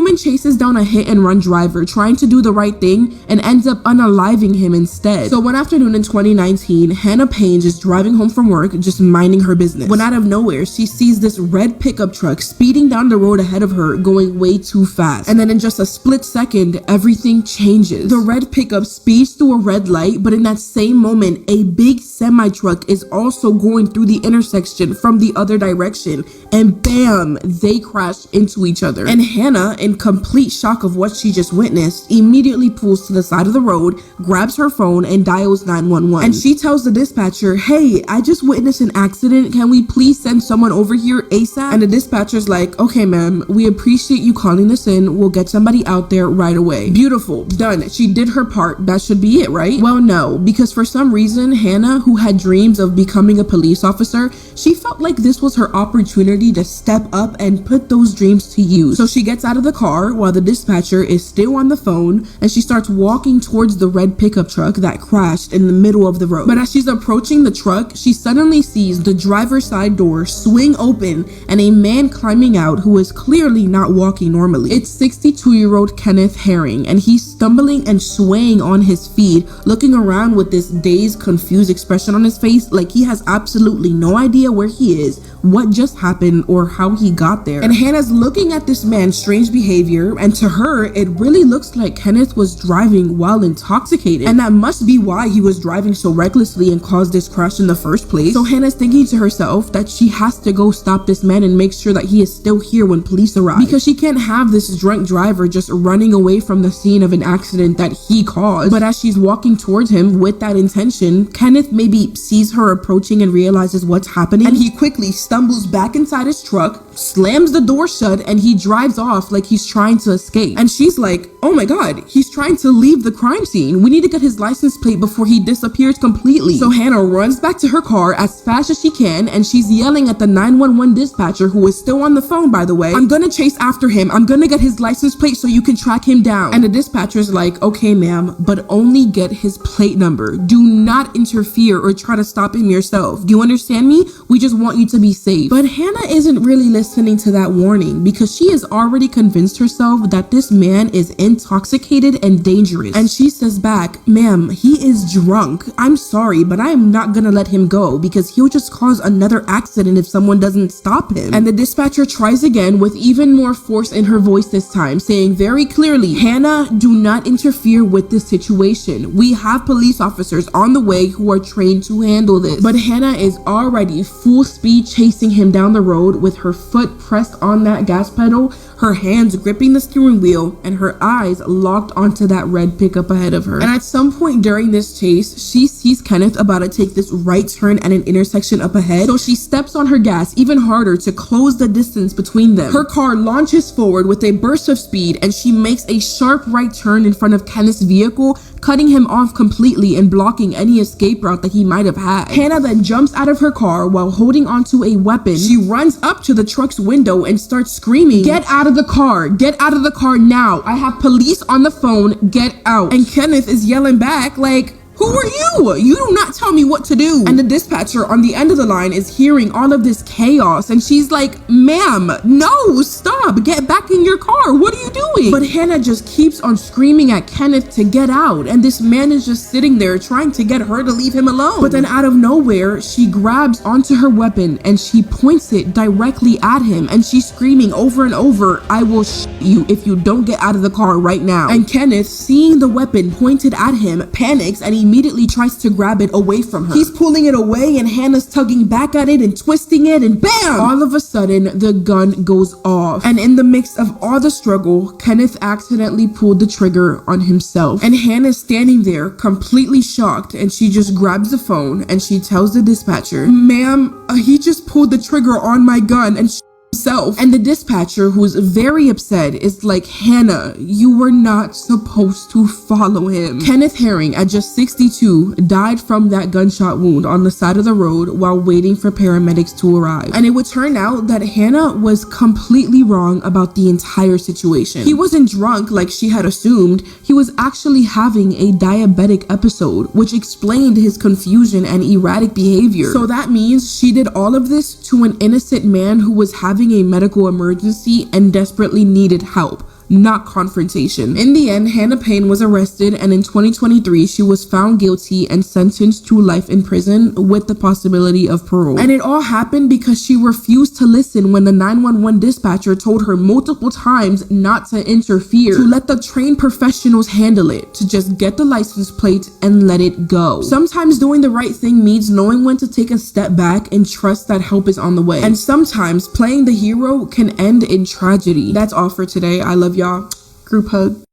woman chases down a hit-and-run driver trying to do the right thing and ends up unaliving him instead. So one afternoon in 2019, Hannah Payne is driving home from work, just minding her business, when out of nowhere she sees this red pickup truck speeding down the road ahead of her, going way too fast. And then in just a split second, everything changes. The red pickup speeds through a red light, but in that same moment, a big semi-truck is also going through the intersection from the other direction, and bam, they crash into each other. And Hannah, in complete shock of what she just witnessed, immediately pulls to the side of the road, grabs her phone, and dials 911. And she tells the dispatcher, "Hey, I just witnessed an accident. Can we please send someone over here ASAP?" And the dispatcher's like, "Okay, ma'am, we appreciate you calling this in. We'll get somebody out there right away." Beautiful, done. She did her part. That should be it, right? Well, no, because for some reason, Hannah, who had dreams of becoming a police officer, she felt like this was her opportunity to step up and put those dreams to use. So she gets out of the car while the dispatcher is still on the phone, and she starts walking towards the red pickup truck that crashed in the middle of the road. But as she's approaching the truck, she suddenly sees the driver's side door swing open and a man climbing out who is clearly not walking normally. It's 62-year-old Kenneth Herring, and he's stumbling and swaying on his feet, looking around with this dazed, confused expression on his face, like he has absolutely no idea where he is, what just happened, or how he got there. And Hannah's looking at this man's strange behavior, and to her, it really looks like Kenneth was driving while intoxicated, and that must be why he was driving so recklessly and caused this crash in the first place. So Hannah's thinking to herself that she has to go stop this man and make sure that he is still here when police arrive, because she can't have this drunk driver just running away from the scene of an accident that he caused. But as she's walking towards him with that intention, Kenneth maybe sees her approaching and realizes what's happening, and he quickly stumbles back inside his truck, slams the door shut, and he drives off like he's trying to escape. And she's like, "Oh my god, he's trying to leave the crime scene. We need to get his license plate before he disappears completely." So Hannah runs back to her car as fast as she can, and she's yelling at the 911 dispatcher, who is still on the phone, by the way, "I'm gonna chase after him. I'm gonna get his license plate so you can track him down." And the dispatcher's like, "Okay, ma'am, but only get his plate number. Do not interfere or try to stop him yourself. Do you understand me? We just want you to be safe." But Hannah isn't really listening to that warning, because she has already convinced herself that this man is intoxicated and dangerous. And she says back, "Ma'am, he is drunk. I'm sorry, but I am not gonna let him go, because he'll just cause another accident if someone doesn't stop him." And the dispatcher tries again with even more force in her voice this time, saying very clearly, "Hannah, do not interfere with this situation. We have police officers on the way who are trained to handle this." But Hannah is already full speed chasing him down the road with her foot pressed on that gas pedal, her hands gripping the steering wheel, and her eyes locked onto that red pickup ahead of her. And at some point during this chase, she sees Kenneth about to take this right turn at an intersection up ahead, so she steps on her gas even harder to close the distance between them. Her car launches forward with a burst of speed, and she makes a sharp right turn in front of Kenneth's vehicle, cutting him off completely and blocking any escape route that he might have had. Hannah then jumps out of her car while holding onto a weapon. She runs up to the truck's window and starts screaming, "Get out of the car! Get out of the car now! I have police on the phone! Get out!" And Kenneth is yelling back like, "Who are you? You do not tell me what to do." And the dispatcher on the end of the line is hearing all of this chaos, and she's like, "Ma'am, no, stop, get back in your car. What are you doing?" But Hannah just keeps on screaming at Kenneth to get out, and this man is just sitting there trying to get her to leave him alone. But then out of nowhere, she grabs onto her weapon and she points it directly at him, and she's screaming over and over, "I will you if you don't get out of the car right now." And Kenneth, seeing the weapon pointed at him, panics and he immediately tries to grab it away from her. He's pulling it away, and Hannah's tugging back at it and twisting it, and bam! All of a sudden, the gun goes off. And in the midst of all the struggle, Kenneth accidentally pulled the trigger on himself. And Hannah's standing there completely shocked, and she just grabs the phone and she tells the dispatcher, "Ma'am, he just pulled the trigger on my gun and himself." And the dispatcher, who's very upset, is like, "Hannah, you were not supposed to follow him." Kenneth Herring, at just 62, died from that gunshot wound on the side of the road while waiting for paramedics to arrive. And it would turn out that Hannah was completely wrong about the entire situation. He wasn't drunk like she had assumed. He was actually having a diabetic episode, which explained his confusion and erratic behavior. So that means she did all of this to an innocent man who was having a medical emergency and desperately needed help. not confrontation. In the end, Hannah Payne was arrested, and in 2023, she was found guilty and sentenced to life in prison with the possibility of parole. And it all happened because she refused to listen when the 911 dispatcher told her multiple times not to interfere, to let the trained professionals handle it, to just get the license plate and let it go. Sometimes doing the right thing means knowing when to take a step back and trust that help is on the way. And sometimes playing the hero can end in tragedy. That's all for today. I love y'all. Group hug.